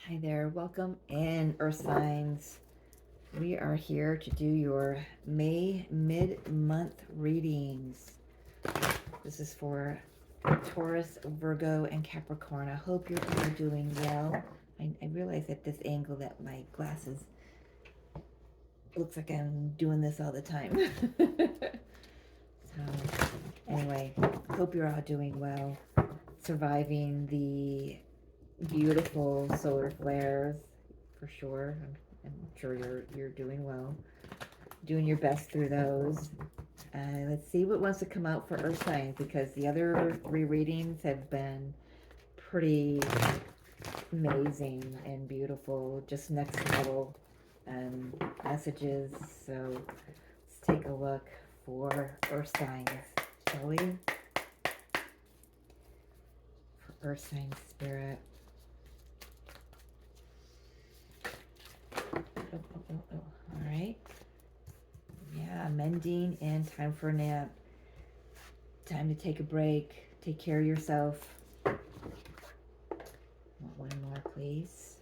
Hi there, welcome in, Earth Signs. We are here to do your May mid-month readings. This is for Taurus, Virgo, and Capricorn. I hope you're all doing well. I realize at this angle that my glasses looks like I'm doing this all the time. So anyway, hope you're all doing well, surviving the beautiful solar flares for sure. I'm sure you're doing well, doing your best through those. Let's see what wants to come out for Earth signs, because the other three readings have been pretty amazing and beautiful, just next level messages. So let's take a look for Earth signs, shall we? For Earth sign spirit. All right. Yeah, mending and time for a nap. Time to take a break. Take care of yourself. One more, please.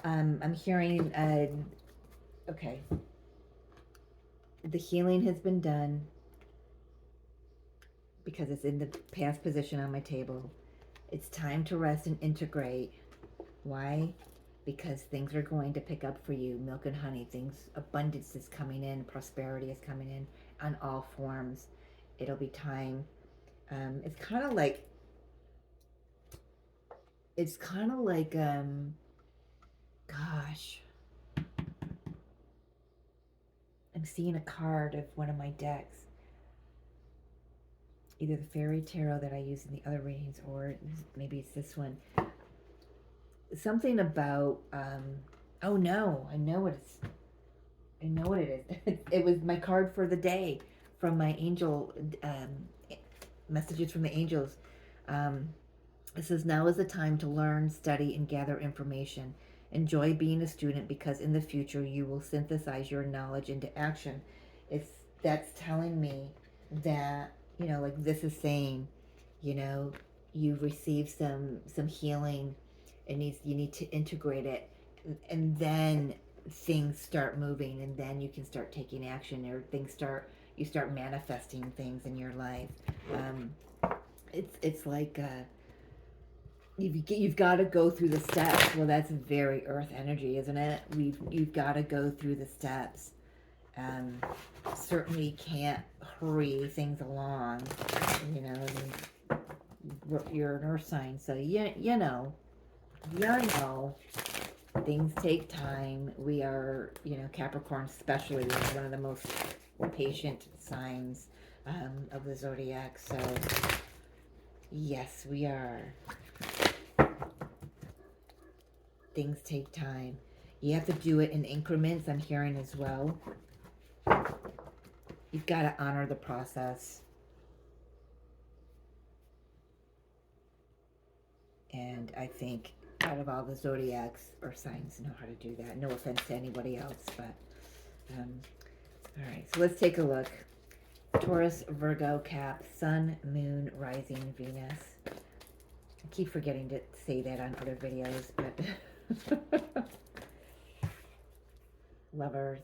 I'm hearing, okay. The healing has been done because it's in the past position on my table. It's time to rest and integrate. Why? Because things are going to pick up for you. Milk and honey, things, abundance is coming in, prosperity is coming in on all forms. It'll be time. It's kind of like, gosh, I'm seeing a card of one of my decks. Either the fairy tarot that I use in the other readings, or maybe it's this one. Something about, oh no, I know what it is. It was my card for the day from my angel, messages from the angels. It says, now is the time to learn, study, and gather information. Enjoy being a student, because in the future you will synthesize your knowledge into action. That's telling me that, like this is saying, you've received some healing. You need to integrate it, and then things start moving, and then you can start taking action, or you start manifesting things in your life. It's like, you've got to go through the steps. Well, that's very earth energy, isn't it? You've got to go through the steps. Certainly can't hurry things along. You're an earth sign, so you know things take time. We are, Capricorn especially is one of the most patient signs of the zodiac. So yes, we are. Things take time. You have to do it in increments, I'm hearing as well. You've got to honor the process. And I think out of all the zodiacs or signs know how to do that. No offense to anybody else, but all right. So let's take a look. Taurus, Virgo, Cap, Sun, Moon, Rising, Venus. I keep forgetting to say that on other videos, but Lovers,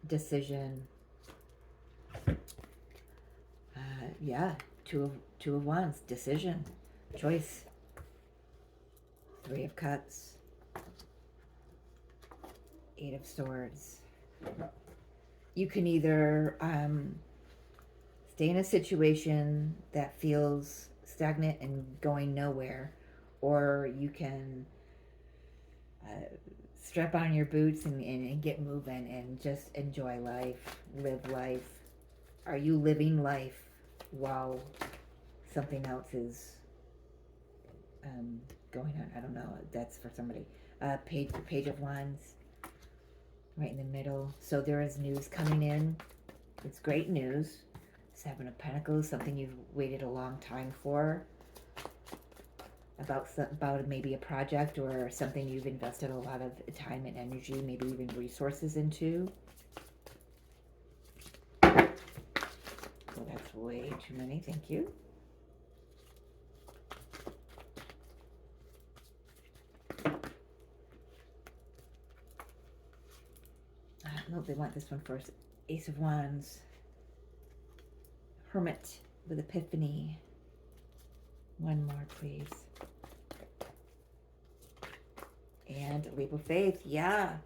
decision. Yeah, two of wands, decision, choice. Three of cups, Eight of swords. You can either stay in a situation that feels stagnant and going nowhere, or you can strap on your boots and get moving and just enjoy life, live life. Are you living life while something else is going on? I don't know. That's for somebody. Page of Wands, right in the middle. So there is news coming in. It's great news. Seven of Pentacles, something you've waited a long time for. About maybe a project or something you've invested a lot of time and energy, maybe even resources into. Oh, that's way too many. Thank you. No, they want this one first. Ace of Wands. Hermit with Epiphany. One more, please. And Leap of Faith. Yeah.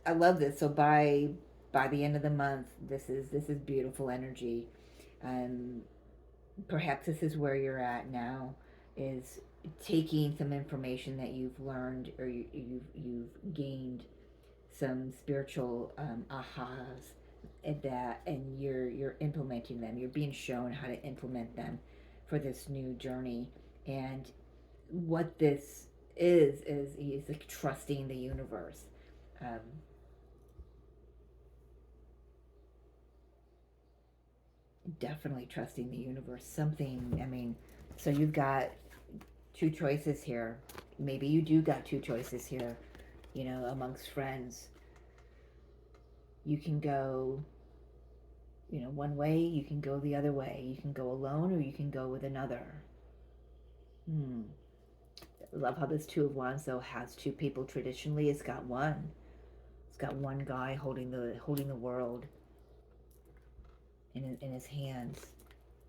I love this. So by the end of the month, this is beautiful energy. Um, Perhaps this is where you're at now, is taking some information that you've learned, or you've gained some spiritual ahas, and you're implementing them. You're being shown how to implement them for this new journey. And what this is like trusting the universe. Um, Definitely trusting the universe. Something. I mean, so you've got two choices here. Maybe you do got two choices here. You know, amongst friends, you can go, one way, you can go the other way. You can go alone, or you can go with another. Hmm. I love how this Two of Wands though has two people. Traditionally, it's got one. It's got one guy holding the world in his hands.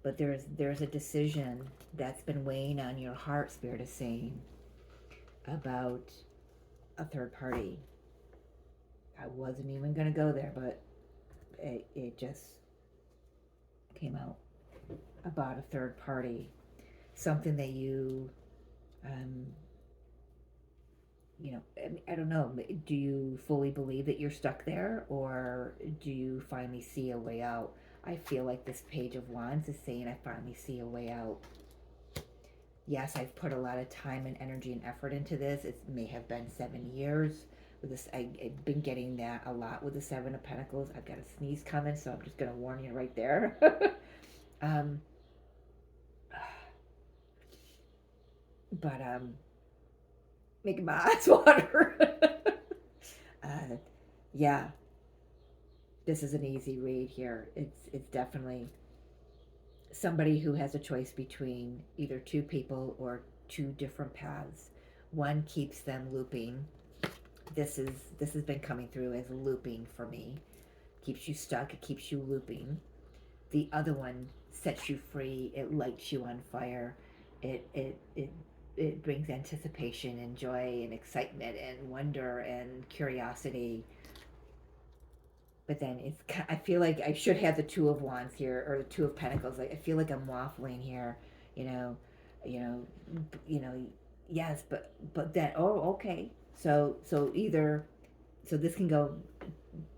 But there's a decision that's been weighing on your heart. Spirit is saying about a third party. I wasn't even gonna go there, but it just came out about a third party, something that um, I don't know. Do you fully believe that you're stuck there, or do you finally see a way out? I feel like this Page of Wands is saying I finally see a way out. Yes, I've put a lot of time and energy and effort into this. It may have been 7 years. With this, I've been getting that a lot with the Seven of Pentacles. I've got a sneeze coming, so I'm just going to warn you right there. um, but making my eyes water. Yeah, this is an easy read here. It's definitely somebody who has a choice between either two people or two different paths. One keeps them looping. This has been coming through as looping for me. Keeps you stuck, it keeps you looping. The other one sets you free, it lights you on fire. It brings anticipation and joy and excitement and wonder and curiosity. But then I feel like I should have the Two of Wands here, or the Two of Pentacles. Like, I feel like I'm waffling here, you know, you know, you know. Yes, but then, oh, okay. So this can go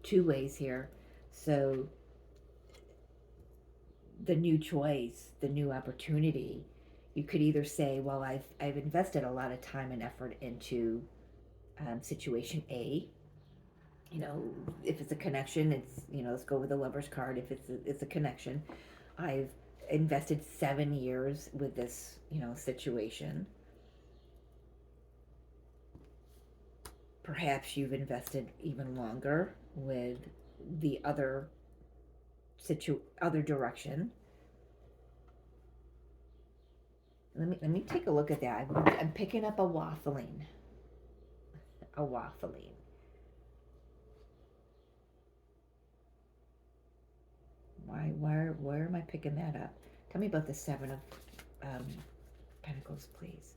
two ways here. So the new choice, the new opportunity, you could either say, well, I've invested a lot of time and effort into situation A. If it's a connection, let's go with the Lover's card. If it's a connection, I've invested 7 years with this, situation. Perhaps you've invested even longer with the other direction. Let me take a look at that. I'm picking up a waffling. A waffling. Where am I picking that up? Tell me about the Seven of Pentacles, please.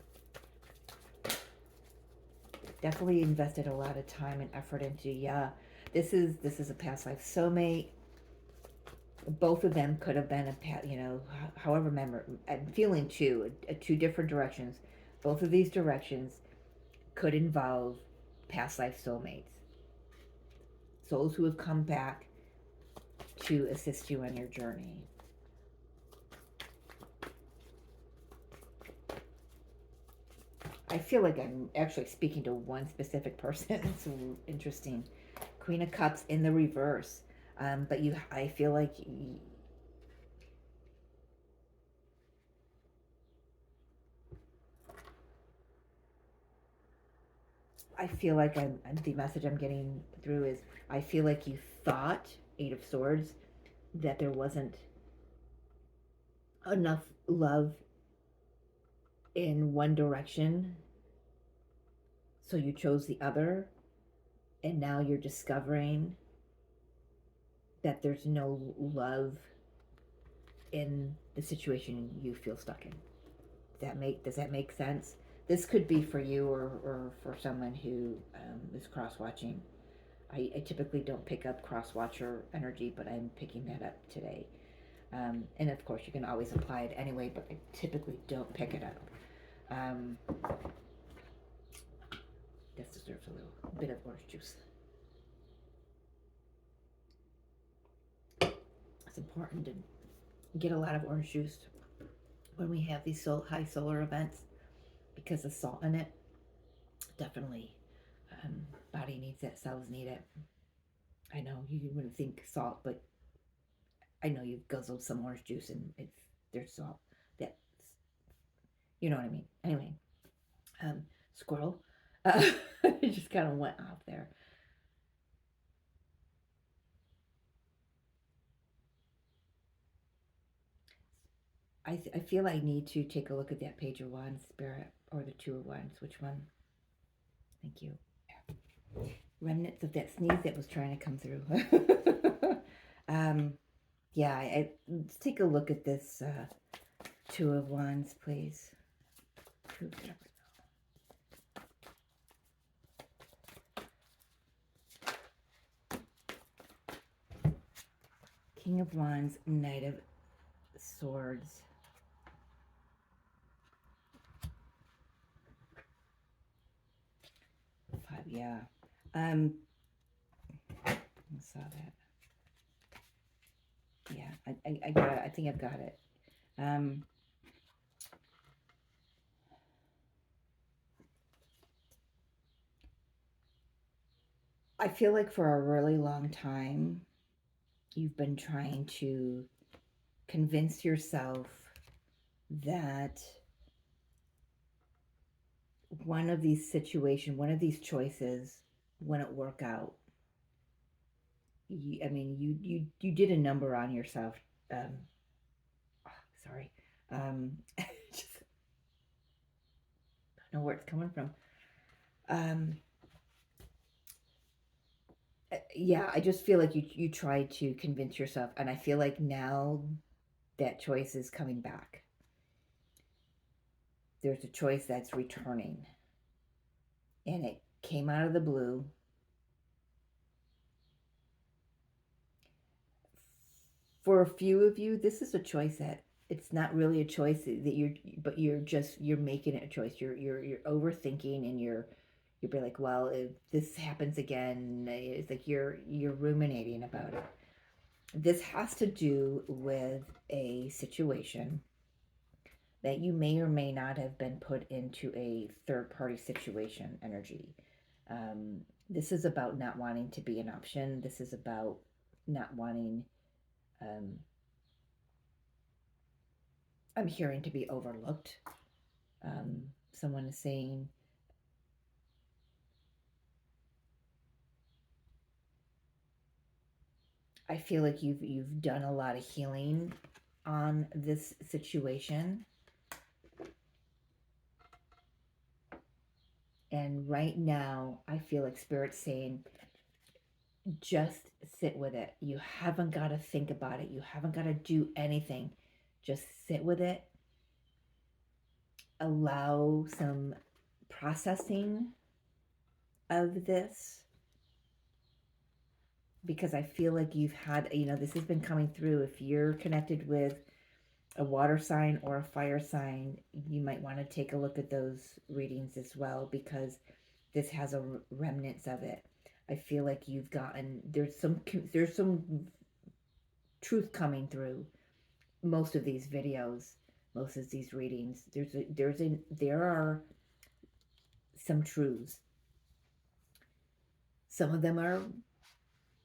Definitely invested a lot of time and effort into. Yeah, this is a past life soulmate. Both of them could have been however. Remember, I'm feeling two different directions. Both of these directions could involve past life soulmates, souls who have come back to assist you on your journey. I feel like I'm actually speaking to one specific person. It's interesting. Queen of Cups in the reverse. But I feel like the message I'm getting through is I feel like you thought, Eight of Swords, that there wasn't enough love in one direction, so you chose the other. and now you're discovering that there's no love in the situation you feel stuck in. Does that make sense? This could be for you, or for someone who is cross watching. I typically don't pick up cross watcher energy, but I'm picking that up today. And of course, you can always apply it anyway, but I typically don't pick it up. Um, this deserves a little bit of orange juice. It's important to get a lot of orange juice when we have these high solar events because the salt in it definitely, body needs it, cells need it. I know you wouldn't think salt, but I know you've guzzled some orange juice and there's salt. That's, you know what I mean. Anyway, um, squirrel. It just kind of went off there. I feel I need to take a look at that page of wands, spirit, or the two of wands. Which one? Thank you. Remnants of that sneeze that was trying to come through. um, yeah, let's take a look at this two of wands, please. King of Wands, Knight of Swords. Five, yeah. I saw that. Yeah, I got it. I think I've got it. I feel like for a really long time, you've been trying to convince yourself that one of these choices wouldn't work out. You did a number on yourself. Um, oh, sorry. Just don't know where it's coming from. Um, yeah, I just feel like you tried to convince yourself, and I feel like now that choice is coming back. There's a choice that's returning, and it came out of the blue. For a few of you, this is a choice that it's not really a choice that you're making it a choice. You're overthinking, and you'll be like, well, if this happens again, it's like you're ruminating about it. This has to do with a situation that you may or may not have been put into a third party situation energy. This is about not wanting to be an option. This is about not wanting, um, I'm hearing, to be overlooked. Someone is saying, I feel like you've done a lot of healing on this situation. And right now, I feel like Spirit's saying, just sit with it. You haven't got to think about it. You haven't got to do anything. Just sit with it. Allow some processing of this, because I feel like you've had, this has been coming through. If you're connected with a water sign or a fire sign, you might want to take a look at those readings as well, because this has a remnants of it. I feel like you've gotten, there's some truth coming through most of these videos, most of these readings. There are some truths. Some of them are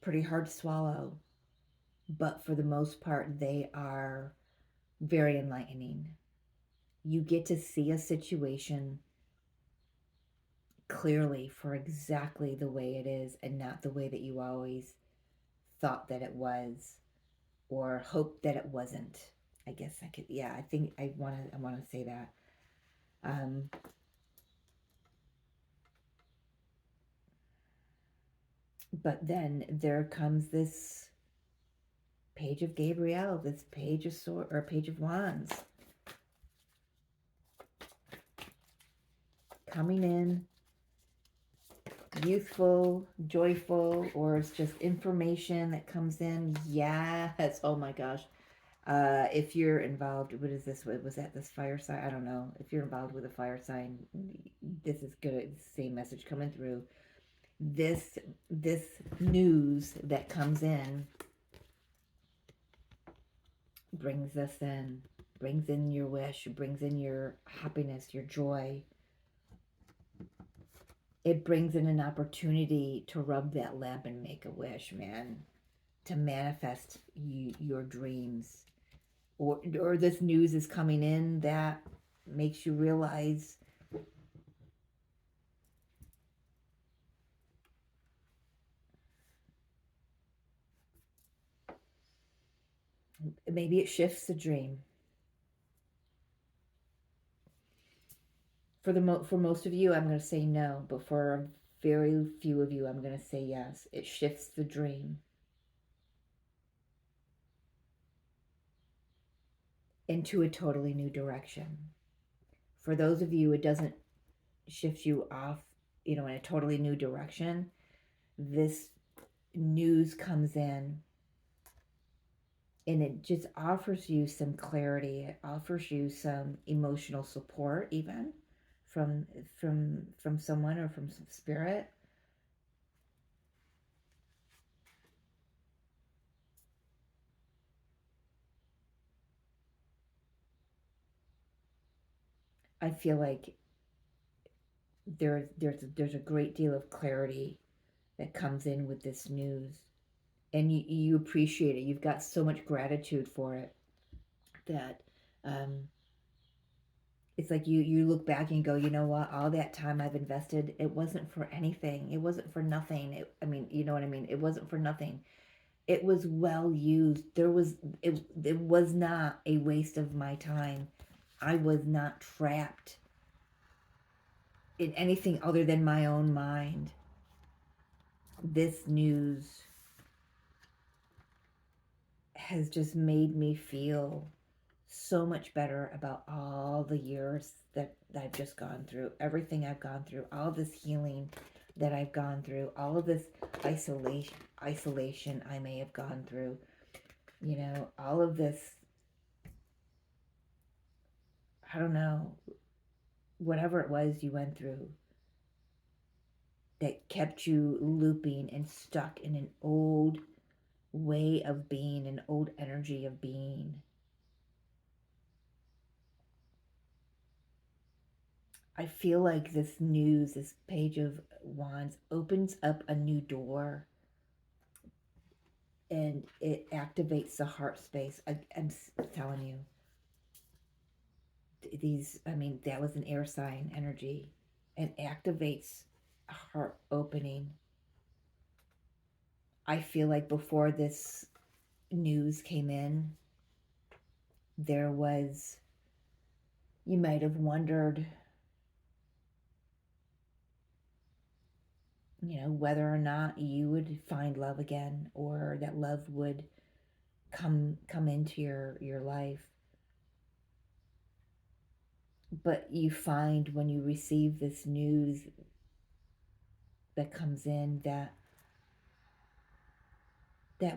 pretty hard to swallow, but for the most part, they are very enlightening. You get to see a situation clearly for exactly the way it is, and not the way that you always thought that it was or hoped that it wasn't. I guess I could, yeah, I think I want to say that. Um, But then there comes this page of Gabrielle, this page of sword or page of wands coming in, youthful, joyful, or it's just information that comes in. Yes. Oh my gosh. If you're involved, what is this? Was that this fire sign? I don't know. If you're involved with a fire sign, this is good. Same message coming through. This news that comes in brings us in, brings in your wish, brings in your happiness, your joy. It brings in an opportunity to rub that lamp and make a wish, man, to manifest your dreams. Or this news is coming in that makes you realize maybe it shifts the dream. For most of you, I'm going to say no, but for very few of you, I'm going to say yes. It shifts the dream into a totally new direction. For those of you, it doesn't shift you off, in a totally new direction. This news comes in and it just offers you some clarity. It offers you some emotional support, even from someone or from some spirit. I feel like there's a great deal of clarity that comes in with this news, and you appreciate it. You've got so much gratitude for it that um, it's like you look back and go, you know what, all that time I've invested, it wasn't for anything, it wasn't for nothing. I mean, you know what I mean, it wasn't for nothing. It was well used. It was not a waste of my time. I was not trapped in anything other than my own mind. This news has just made me feel so much better about all the years that I've just gone through, everything I've gone through, all this healing that I've gone through, all of this isolation I may have gone through, all of this, I don't know, whatever it was you went through that kept you looping and stuck in an old way of being, an old energy of being. I feel like this news, this page of wands, opens up a new door and it activates the heart space. I'm telling you, that was an air sign energy and activates a heart opening. I feel like before this news came in, there was, you might have wondered, whether or not you would find love again or that love would come into your life. But you find when you receive this news that comes in that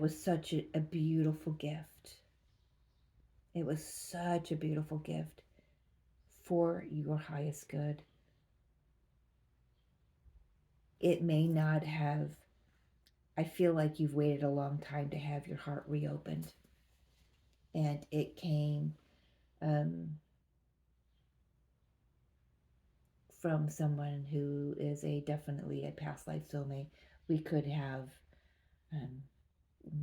was such a beautiful gift. It was such a beautiful gift for your highest good. It may not have, I feel like you've waited a long time to have your heart reopened. And it came from someone who is definitely a past life soulmate. We could have,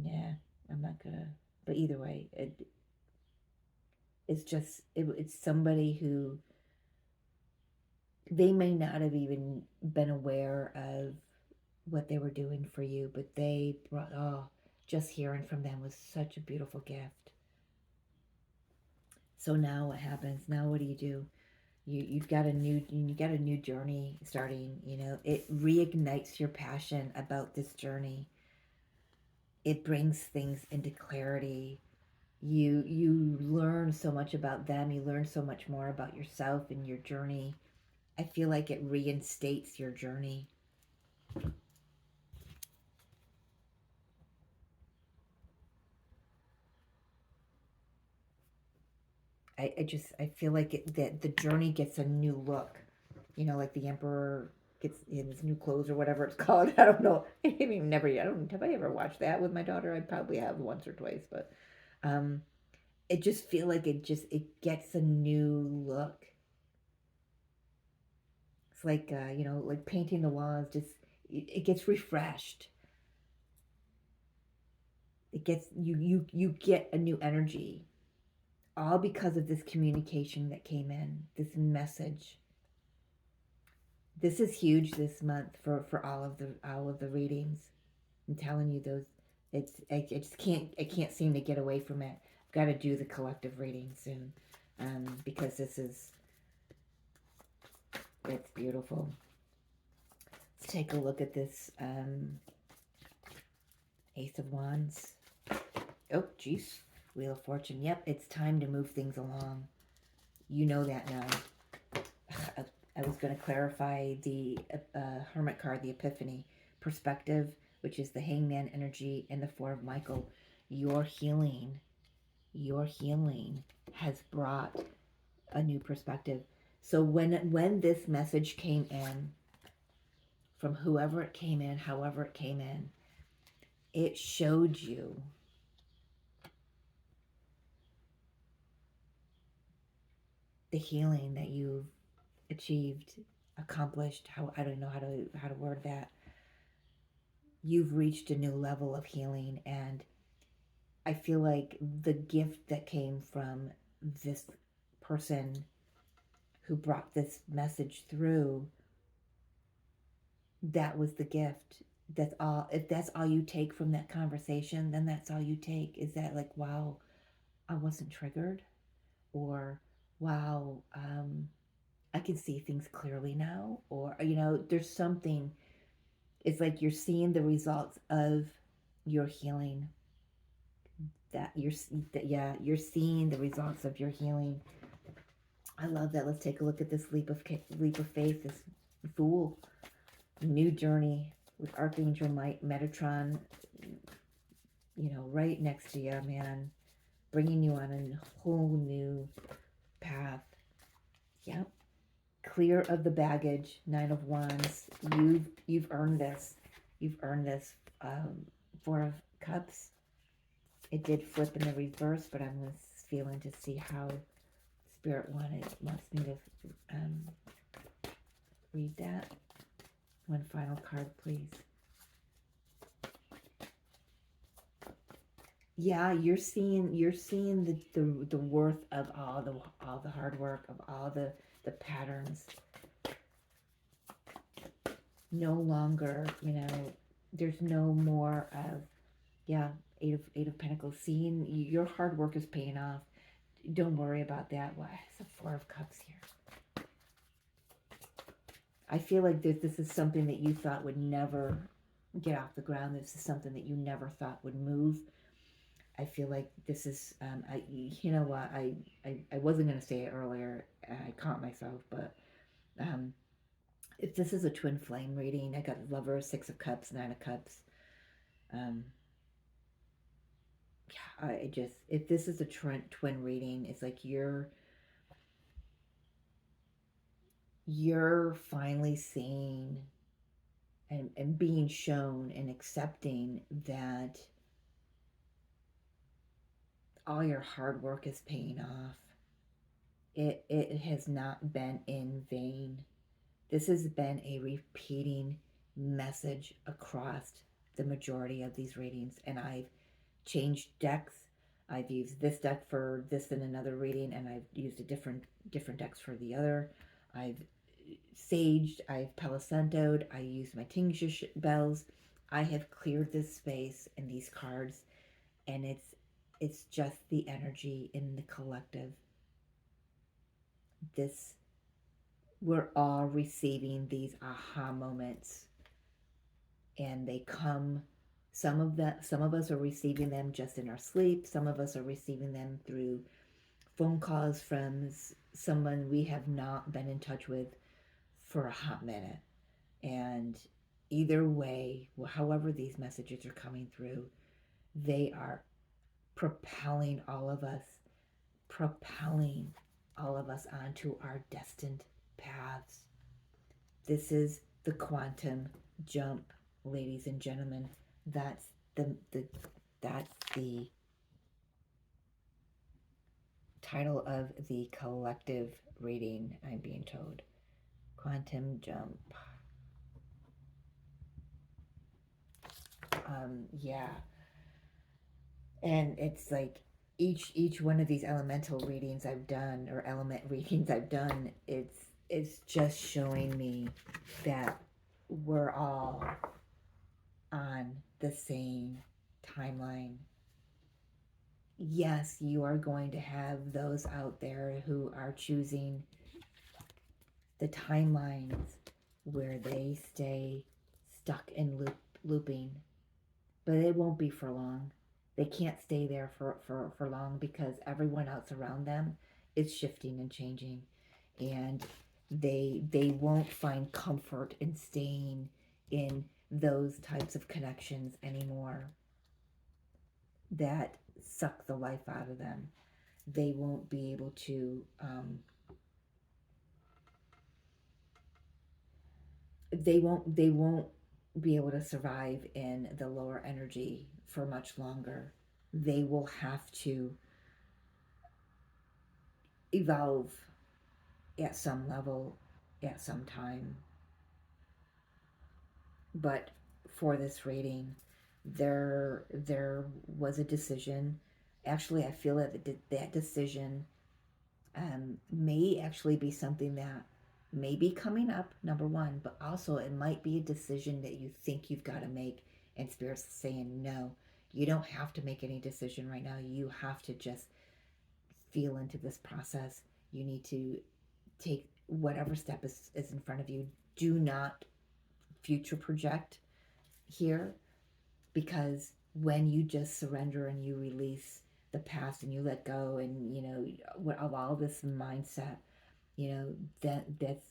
yeah, I'm not gonna, but either way, it's somebody who they may not have even been aware of what they were doing for you, but they brought, just hearing from them was such a beautiful gift. So now what happens? Now what do? You've got a new journey starting. You know, it reignites your passion about this journey. It brings things into clarity. You learn so much about them. You learn so much more about yourself and your journey. I feel like it reinstates your journey. I feel like that the journey gets a new look. You know, like the emperor gets in his new clothes or whatever it's called. I don't know. I mean, never. I don't. Have I ever watched that with my daughter? I probably have once or twice, but um, it just feel like it gets a new look. It's like you know, like painting the walls. Just it gets refreshed. It gets you get a new energy, all because of this communication that came in, this message. This is huge this month for all of the readings. I'm telling you, those I just can't seem to get away from it. I've got to do the collective reading soon, because this is it's beautiful. Let's take a look at this Ace of Wands. Oh, jeez. Wheel of Fortune. Yep, it's time to move things along. You know that now. I was going to clarify the Hermit card, the Epiphany perspective, which is the Hangman energy and the Four of Michael. Your healing, your healing has brought a new perspective. So when this message came in, from whoever it came in, however it came in, it showed you the healing that you've achieved, accomplished. How I don't know how to word that. You've reached a new level of healing, and I feel like the gift that came from this person who brought this message through, that was the gift. That's all. If that's all you take from that conversation, then that's all you take. Is that like, wow, I wasn't triggered, or wow, I can see things clearly now, or you know, there's something. It's like you're seeing the results of your healing. That yeah, you're seeing the results of your healing. I love that. Let's take a look at this leap of faith. This Fool, new journey with Archangel Metatron. You know, right next to you, man, bringing you on a whole new path. Yep, clear of the baggage. Nine of Wands. You've earned this. You've earned this. Four of Cups. It did flip in the reverse, but I'm feeling to see how Spirit wants me to read that. One final card, please. Yeah, you're seeing the worth of all the hard work, of all the patterns. No longer, you know, there's no more of, yeah, eight of Pentacles. Seeing your hard work is paying off. Don't worry about that. Why? It's a Four of Cups here. I feel like this is something that you thought would never get off the ground. This is something that you never thought would move. I feel like this is, you know what, I wasn't going to say it earlier. I caught myself, but um, if this is a twin flame reading, I got Lover, Six of Cups, Nine of Cups. Um, yeah, I just, if this is a twin reading, it's like you're finally seeing and being shown and accepting that all your hard work is paying off. It has not been in vain. This has been a repeating message across the majority of these readings, and I've changed decks. I've used this deck for this and another reading, and I've used a different decks for the other. I've saged, I've palo santoed, I used my tincture bells. I have cleared this space and these cards, and it's just the energy in the collective. This we're all receiving these aha moments, and they come, some of us are receiving them just in our sleep, some of us are receiving them through phone calls from someone we have not been in touch with for a hot minute. And either way, however these messages are coming through, they are propelling all of us, propelling all of us onto our destined paths. This is the quantum jump, ladies and gentlemen. That's the title of the collective reading, I'm being told. Quantum jump. Yeah. And it's like each one of these elemental readings I've done, or element readings I've done, it's just showing me that we're all on the same timeline. Yes, you are going to have those out there who are choosing the timelines where they stay stuck in looping, but it won't be for long. They can't stay there for long, because everyone else around them is shifting and changing, and they won't find comfort in staying in those types of connections anymore that suck the life out of them. They won't be able to they won't be able to survive in the lower energy for much longer. They will have to evolve at some level at some time. But for this reading, there was a decision. Actually, I feel that that decision may actually be something that may be coming up, number one, but also it might be a decision that you think you've got to make, and Spirit's saying, no, you don't have to make any decision right now. You have to just feel into this process. You need to take whatever step is in front of you. Do not future project here, because when you just surrender and you release the past and you let go, and of all this mindset,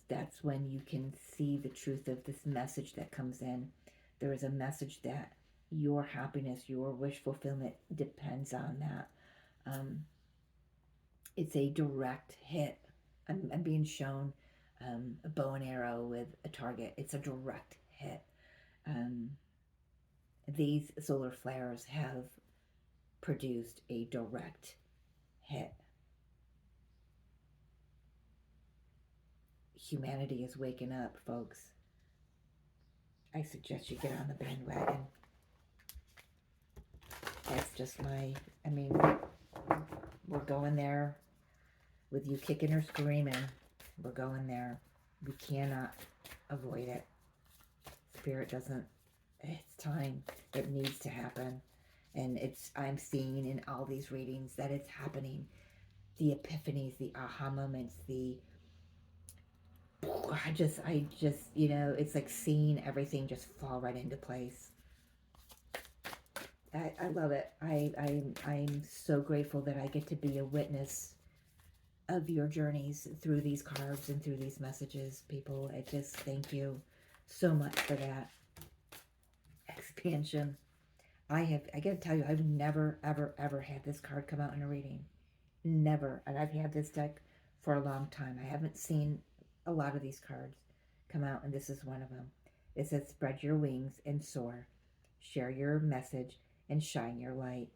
that's when you can see the truth of this message that comes in. There is a message that your happiness, your wish fulfillment depends on that. It's a direct hit. I'm being shown a bow and arrow with a target. It's a direct hit. These solar flares have produced a direct hit. Humanity is waking up, folks. I suggest you get on the bandwagon. That's just we're going there with you kicking or screaming. We're going there. We cannot avoid it. Spirit doesn't, it's time. It needs to happen. And I'm seeing in all these readings that it's happening. The epiphanies, the aha moments, I just, it's like seeing everything just fall right into place. I love it. I'm so grateful that I get to be a witness of your journeys through these cards and through these messages, people. I just thank you so much for that expansion. I gotta tell you, I've never, ever, ever had this card come out in a reading. Never. And I've had this deck for a long time. I haven't seen a lot of these cards come out, and this is one of them. It says, spread your wings and soar. Share your message and shine your light.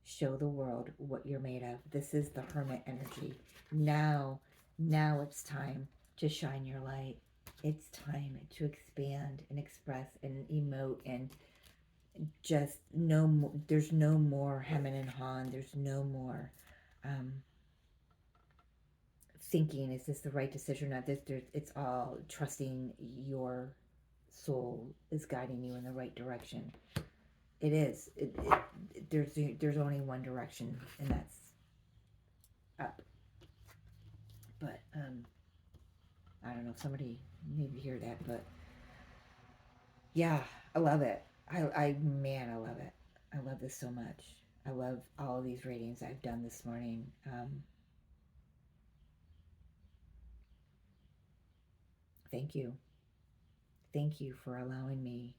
Show the world what you're made of. This is the Hermit energy. Now it's time to shine your light. It's time to expand and express and emote, and just no more. There's no more hemming and hawing. There's no more thinking, is this the right decision or not? It's all trusting your soul is guiding you in the right direction. It is. There's only one direction, and that's up. But I don't know if somebody needed to hear that, but yeah, I love it. Man, I love it. I love this so much. I love all of these readings I've done this morning. Thank you. Thank you for allowing me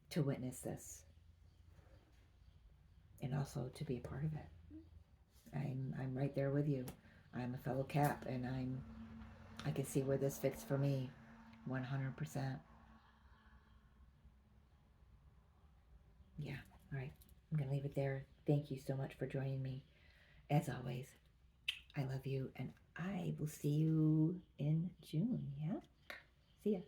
to witness this and also to be a part of it. I'm right there with you. I'm a fellow Cap, and I can see where this fits for me, 100%. Yeah. All right. I'm gonna leave it there. Thank you so much for joining me. As always, I love you, and I will see you in June. Yeah. See ya.